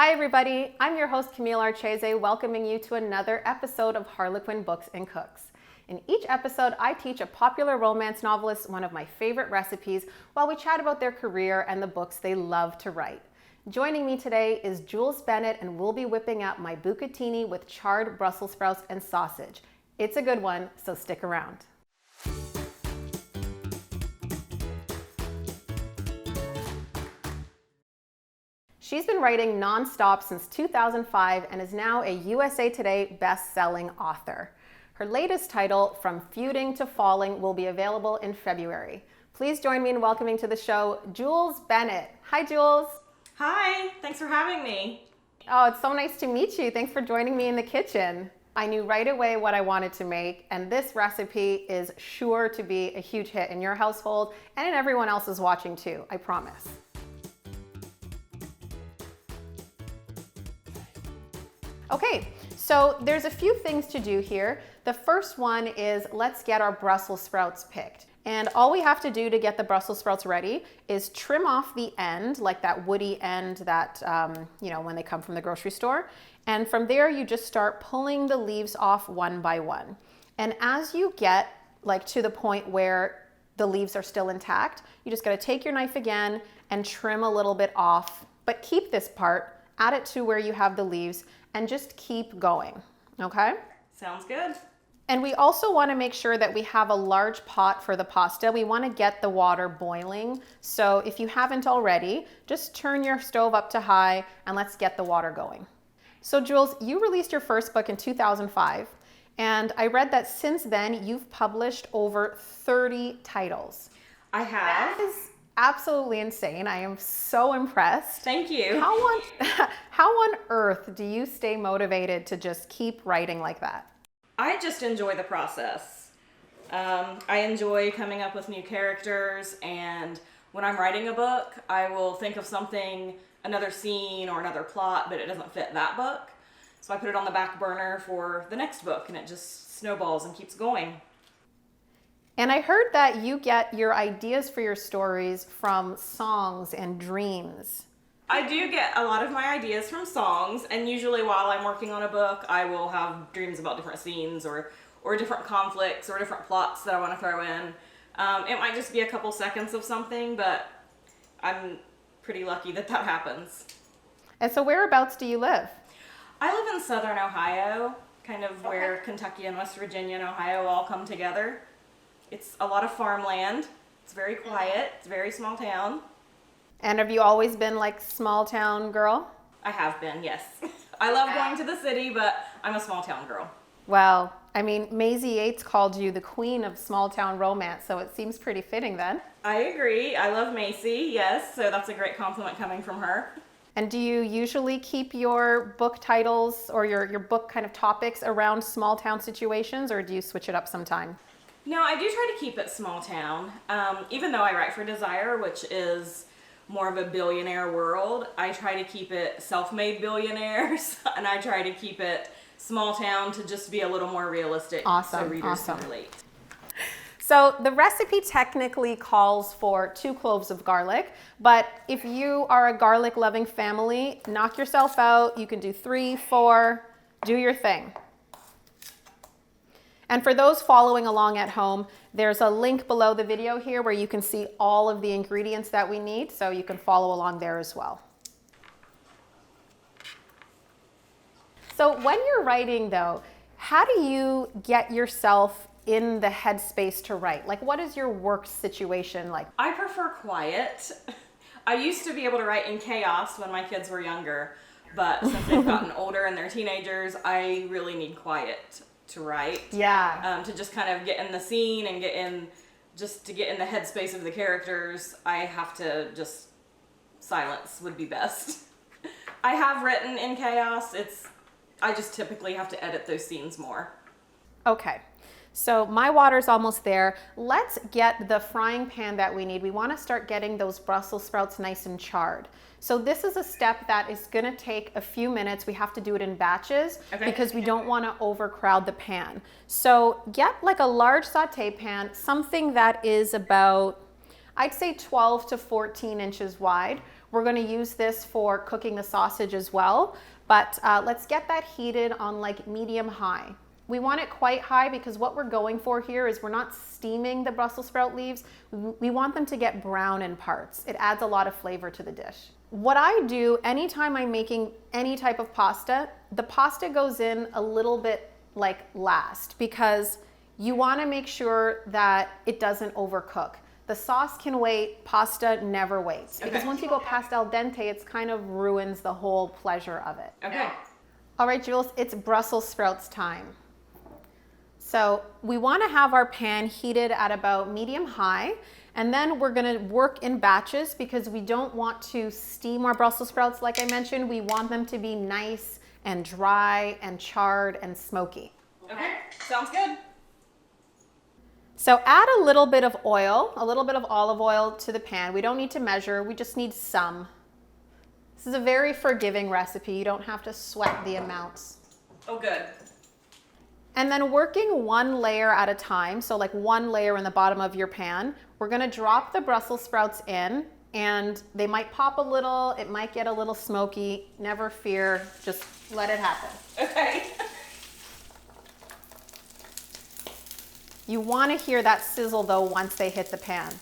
Hi everybody, I'm your host Camille Archese, welcoming you to another episode of Harlequin Books and Cooks. In each episode, I teach a popular romance novelist one of my favorite recipes while we chat about their career and the books they love to write. Joining me today is Jules Bennett, and we'll be whipping up my bucatini with charred Brussels sprouts and sausage. It's a good one, so stick around. She's been writing nonstop since 2005 and is now a USA Today best-selling author. Her latest title, From Feuding to Falling, will be available in February. Please join me in welcoming to the show Jules Bennett. Hi, Jules. Hi, thanks for having me. Oh, it's so nice to meet you. Thanks for joining me in the kitchen. I knew right away what I wanted to make, and this recipe is sure to be a huge hit in your household and in everyone else's watching too, I promise. Okay, so there's a few things to do here. The first one is let's get our Brussels sprouts picked. And all we have to do to get the Brussels sprouts ready is trim off the end, like that woody end that, when they come from the grocery store. And from there, you just start pulling the leaves off one by one. And as you get to the point where the leaves are still intact, you just gotta take your knife again and trim a little bit off, but keep this part, add it to where you have the leaves, and just keep going, okay? Sounds good. And we also want to make sure that we have a large pot for the pasta. We want to get the water boiling. So if you haven't already, just turn your stove up to high and let's get the water going. So Jules, you released your first book in 2005, and I read that since then you've published over 30 titles. I have. That is absolutely insane. I am so impressed. Thank you. How on earth do you stay motivated to just keep writing like that? I just enjoy the process. I enjoy coming up with new characters, and when I'm writing a book, I will think of something, another scene or another plot, but it doesn't fit that book. So I put it on the back burner for the next book, and it just snowballs and keeps going. And I heard that you get your ideas for your stories from songs and dreams. I do get a lot of my ideas from songs, and usually while I'm working on a book, I will have dreams about different scenes or different conflicts or different plots that I want to throw in. It might just be a couple seconds of something, but I'm pretty lucky that happens. And so whereabouts do you live? I live in southern Ohio, kind of where Kentucky and West Virginia and Ohio all come together. It's a lot of farmland. It's very quiet. It's a very small town. And have you always been like small town girl? I have been, yes. I love going to the city, but I'm a small town girl. Well, I mean, Maisie Yates called you the queen of small town romance, so it seems pretty fitting then. I agree. I love Macy, yes, so that's a great compliment coming from her. And do you usually keep your book titles or your book kind of topics around small town situations, or do you switch it up sometime? No, I do try to keep it small town. Even though I write for Desire, which is more of a billionaire world, I try to keep it self-made billionaires, and I try to keep it small town to just be a little more realistic. Awesome, so readers awesome. can relate. So the recipe technically calls for 2 cloves of garlic, but if you are a garlic loving family, knock yourself out. You can do 3, 4, do your thing. And for those following along at home, there's a link below the video here where you can see all of the ingredients that we need, so you can follow along there as well. So when you're writing though, how do you get yourself in the headspace to write? Like, what is your work situation like? I prefer quiet. I used to be able to write in chaos when my kids were younger, but since they've gotten older and they're teenagers, I really need quiet to write. Yeah. To just kind of get in the scene and get in the headspace of the characters, I have to just silence would be best. I have written in chaos. I just typically have to edit those scenes more. Okay. So my water's almost there. Let's get the frying pan that we need. We want to start getting those Brussels sprouts nice and charred. So this is a step that is going to take a few minutes. We have to do it in batches because we don't want to overcrowd the pan. So get like a large saute pan, something that is about, I'd say 12 to 14 inches wide. We're going to use this for cooking the sausage as well, but let's get that heated on like medium high. We want it quite high because what we're going for here is we're not steaming the Brussels sprout leaves. We want them to get brown in parts. It adds a lot of flavor to the dish. What I do anytime I'm making any type of pasta, the pasta goes in a little bit like last because you want to make sure that it doesn't overcook. The sauce can wait, pasta never waits. Because Okay. once you go past al dente, it's kind of ruins the whole pleasure of it. Okay. All right, Jules, it's Brussels sprouts time. So we want to have our pan heated at about medium high, and then we're going to work in batches because we don't want to steam our Brussels sprouts like I mentioned. We want them to be nice and dry and charred and smoky. Okay. Sounds good. So add a little bit of oil, a little bit of olive oil to the pan. We don't need to measure, we just need some. This is a very forgiving recipe. You don't have to sweat the amounts. Oh, good. And then working one layer at a time, so like one layer in the bottom of your pan, we're gonna drop the Brussels sprouts in, and they might pop a little, it might get a little smoky. Never fear, just let it happen. Okay. You wanna hear that sizzle though once they hit the pan.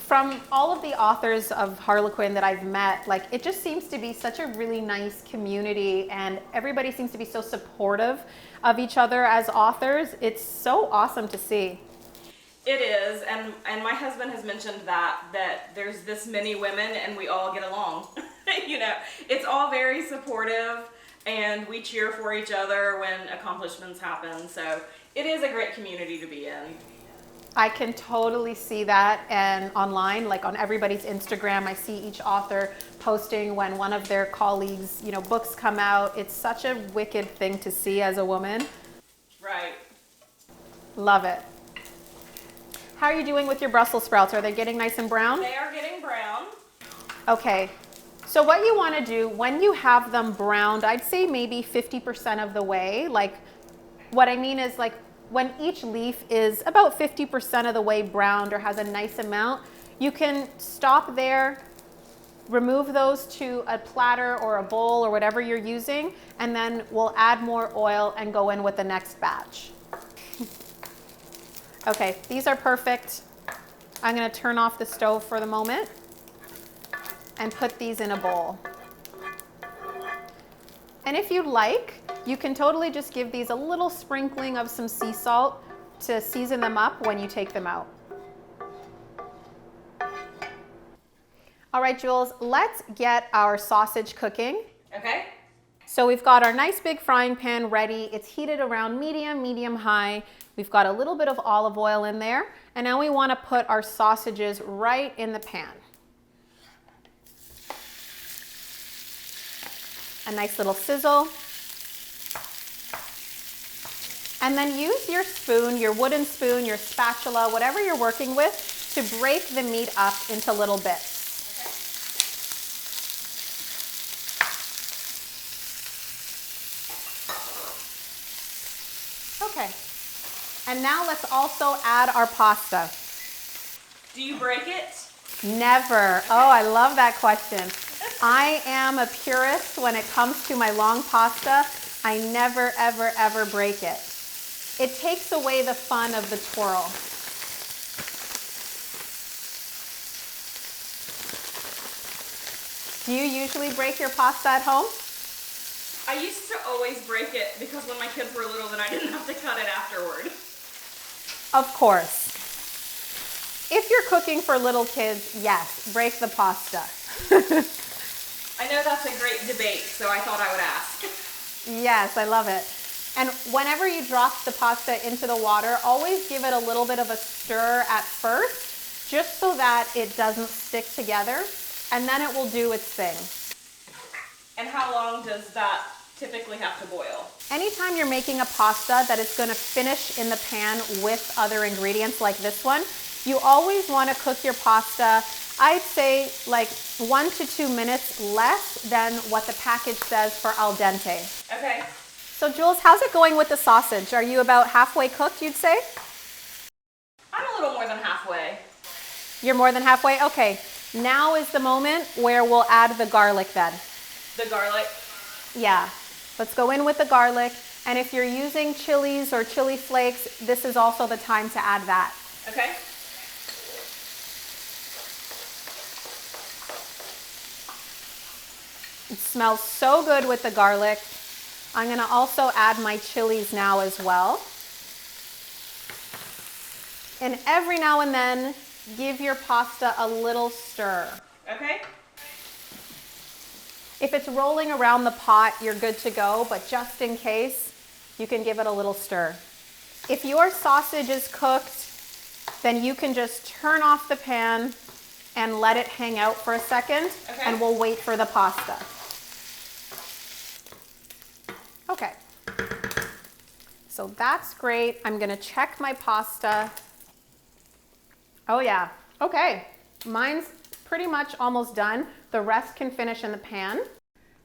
From all of the authors of Harlequin that I've met, like it just seems to be such a really nice community and everybody seems to be so supportive of each other as authors. It's so awesome to see. It is, and my husband has mentioned that there's this many women and we all get along. You know, it's all very supportive and we cheer for each other when accomplishments happen. So it is a great community to be in. I can totally see that, and online, like on everybody's Instagram, I see each author posting when one of their colleagues, you know, books come out. It's such a wicked thing to see as a woman. Right. Love it. How are you doing with your Brussels sprouts? Are they getting nice and brown? They are getting brown. Okay. So what you want to do when you have them browned, I'd say maybe 50% of the way. Like what I mean is like when each leaf is about 50% of the way browned or has a nice amount, you can stop there, remove those to a platter or a bowl or whatever you're using, and then we'll add more oil and go in with the next batch. Okay, these are perfect. I'm going to turn off the stove for the moment and put these in a bowl. And if you'd like, you can totally just give these a little sprinkling of some sea salt to season them up when you take them out. All right, Jules, let's get our sausage cooking. Okay. So we've got our nice big frying pan ready. It's heated around medium high. We've got a little bit of olive oil in there. And now we want to put our sausages right in the pan. A nice little sizzle. And then use your spoon, your wooden spoon, your spatula, whatever you're working with, to break the meat up into little bits. Okay. And now let's also add our pasta. Do you break it? Never. Oh, I love that question. I am a purist when it comes to my long pasta. I never, ever, ever break it. It takes away the fun of the twirl. Do you usually break your pasta at home? I used to always break it because when my kids were little, then I didn't have to cut it afterward. Of course. If you're cooking for little kids, yes, break the pasta. I know that's a great debate, so I thought I would ask. Yes, I love it. And whenever you drop the pasta into the water, always give it a little bit of a stir at first, just so that it doesn't stick together, and then it will do its thing. And how long does that typically have to boil? Anytime you're making a pasta that is going to finish in the pan with other ingredients like this one, you always want to cook your pasta, I'd say like 1 to 2 minutes less than what the package says for al dente. Okay. So Jules, how's it going with the sausage? Are you about halfway cooked, you'd say? I'm a little more than halfway. You're more than halfway? Okay. Now is the moment where we'll add the garlic then. The garlic? Yeah. Let's go in with the garlic. And if you're using chilies or chili flakes, this is also the time to add that. Okay. It smells so good with the garlic. I'm gonna also add my chilies now as well. And every now and then, give your pasta a little stir. Okay. If it's rolling around the pot, you're good to go, but just in case, you can give it a little stir. If your sausage is cooked, then you can just turn off the pan and let it hang out for a second, okay. And we'll wait for the pasta. Okay, so that's great. I'm gonna check my pasta. Oh yeah, okay. Mine's pretty much almost done. The rest can finish in the pan.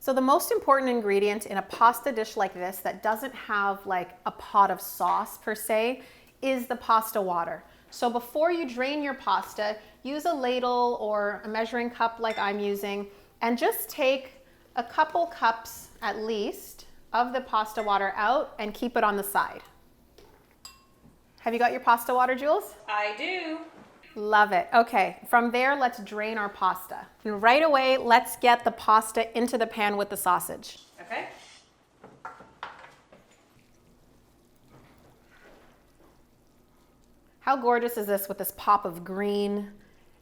So the most important ingredient in a pasta dish like this that doesn't have like a pot of sauce per se is the pasta water. So before you drain your pasta, use a ladle or a measuring cup like I'm using, and just take a couple cups at least of the pasta water out and keep it on the side. Have you got your pasta water, Jules? I do. Love it. Okay, from there, let's drain our pasta. And right away, let's get the pasta into the pan with the sausage. Okay. How gorgeous is this with this pop of green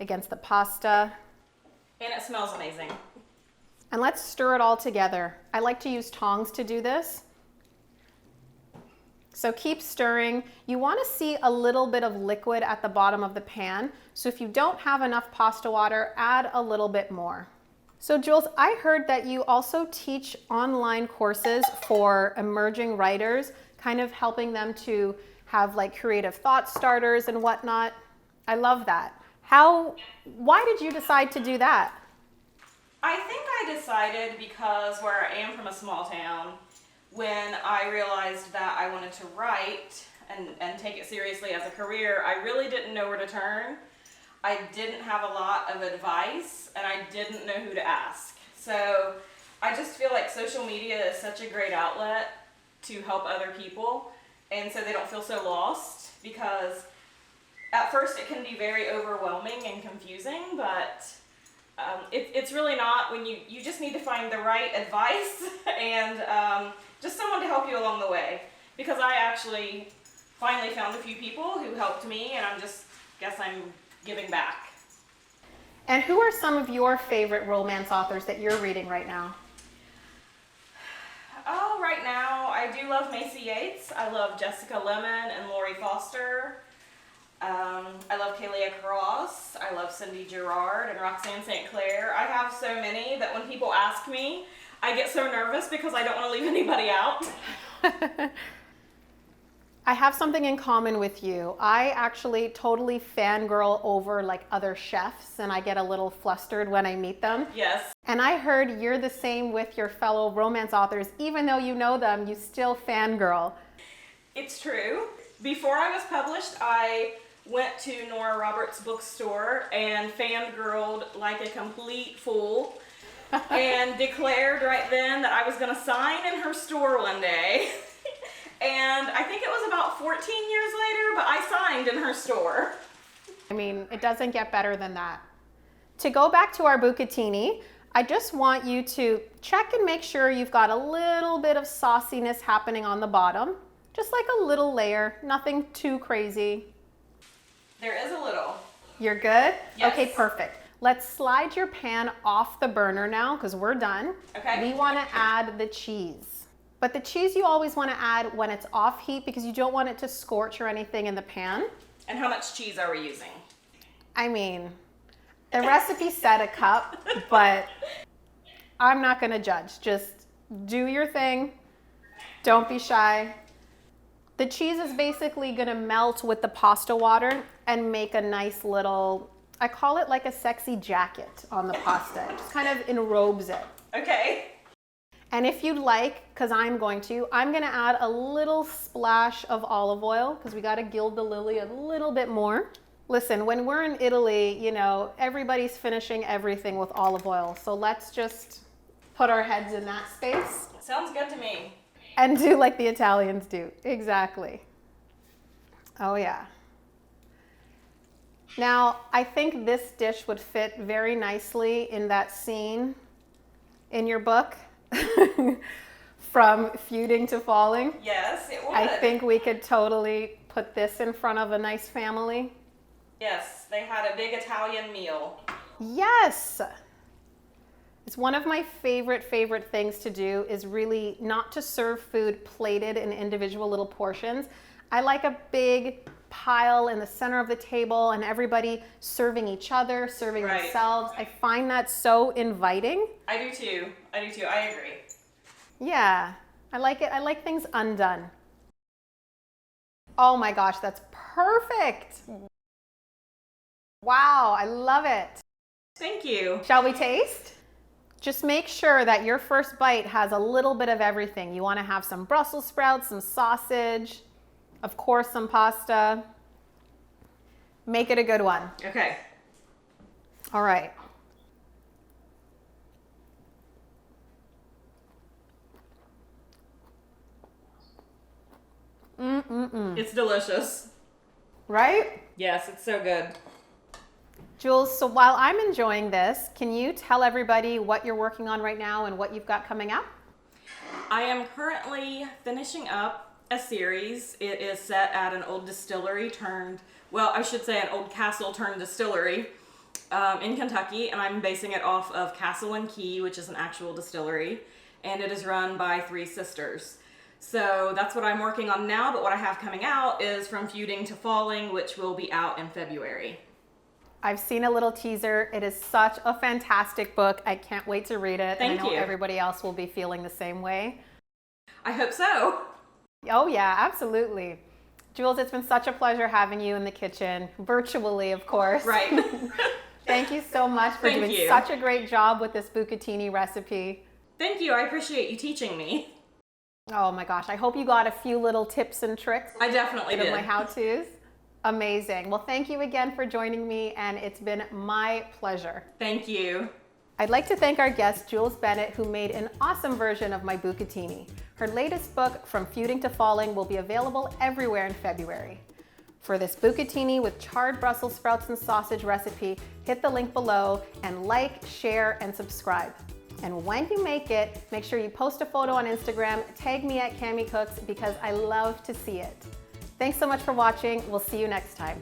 against the pasta? And it smells amazing. And let's stir it all together. I like to use tongs to do this. So keep stirring. You want to see a little bit of liquid at the bottom of the pan. So if you don't have enough pasta water, add a little bit more. So Jules, I heard that you also teach online courses for emerging writers, kind of helping them to have like creative thought starters and whatnot. I love that. Why did you decide to do that? I think I decided because where I am from a small town, when I realized that I wanted to write and take it seriously as a career, I really didn't know where to turn. I didn't have a lot of advice, and I didn't know who to ask. So I just feel like social media is such a great outlet to help other people, and so they don't feel so lost, because at first it can be very overwhelming and confusing, but it's really not. When you just need to find the right advice and just someone to help you along the way, because I actually finally found a few people who helped me, and guess I'm giving back. And who are some of your favorite romance authors that you're reading right now? Oh, right now I do love Macy Yates. I love Jessica Lemon and Lori Foster. I love Kalia Cross. I love Cindy Gerard and Roxanne St. Clair. I have so many that when people ask me, I get so nervous because I don't want to leave anybody out. I have something in common with you. I actually totally fangirl over like other chefs, and I get a little flustered when I meet them. Yes. And I heard you're the same with your fellow romance authors. Even though you know them, you still fangirl. It's true. Before I was published, I went to Nora Roberts' bookstore and fangirled like a complete fool and declared right then that I was going to sign in her store one day. And I think it was about 14 years later, but I signed in her store. I mean, it doesn't get better than that. To go back to our bucatini, I just want you to check and make sure you've got a little bit of sauciness happening on the bottom. Just like a little layer, nothing too crazy. There is a little. You're good? Yes. Okay, perfect. Let's slide your pan off the burner now because we're done. Okay. We want to add the cheese. But the cheese you always want to add when it's off heat because you don't want it to scorch or anything in the pan. And how much cheese are we using? I mean, the recipe said a cup, but I'm not going to judge. Just do your thing. Don't be shy. The cheese is basically going to melt with the pasta water and make a nice little, I call it like a sexy jacket on the pasta. It just kind of enrobes it. Okay. And if you'd like, because I'm going to add a little splash of olive oil because we got to gild the lily a little bit more. Listen, when we're in Italy, you know, everybody's finishing everything with olive oil. So let's just put our heads in that space Sounds good to me. and do like the Italians do. Exactly. Oh yeah. Now, I think this dish would fit very nicely in that scene in your book from feuding to falling. Yes, it would. I think we could totally put this in front of a nice family. Yes, they had a big Italian meal. Yes. It's one of my favorite things to do is really not to serve food plated in individual little portions. I like a big pile in the center of the table and everybody serving each other, serving Right. themselves. I find that so inviting. I do too. I agree. Yeah, I like it. I like things undone. Oh my gosh, that's perfect. Wow, I love it. Thank you. Shall we taste? Just make sure that your first bite has a little bit of everything. You want to have some Brussels sprouts, some sausage, of course, some pasta. Make it a good one. Okay. All right. It's delicious. Right? Yes, it's so good. Jules, so while I'm enjoying this, can you tell everybody what you're working on right now and what you've got coming up? I am currently finishing up a series. It is set at an old distillery turned, well, I should say an old castle turned distillery in Kentucky, and I'm basing it off of Castle and Key, which is an actual distillery, and it is run by 3 sisters. So that's what I'm working on now, but what I have coming out is From Feuding to Falling, which will be out in February. I've seen a little teaser. It is such a fantastic book. I can't wait to read it. Thank and I know you. everybody else will be feeling the same way. I hope so. Oh yeah, absolutely. Jules, it's been such a pleasure having you in the kitchen, virtually of course. Right. Thank you so much for Thank doing you. such a great job with this bucatini recipe. Thank you. I appreciate you teaching me. Oh my gosh, I hope you got a few little tips and tricks I definitely out of did. my how-tos. Amazing. Well, thank you again for joining me, and it's been my pleasure. Thank you. I'd like to thank our guest, Jules Bennett, who made an awesome version of my bucatini. Her latest book, From Feuding to Falling, will be available everywhere in February. For this bucatini with charred Brussels sprouts and sausage recipe, hit the link below and like, share, and subscribe. And when you make it, make sure you post a photo on Instagram, tag me at Cami Cooks because I love to see it. Thanks so much for watching. We'll see you next time.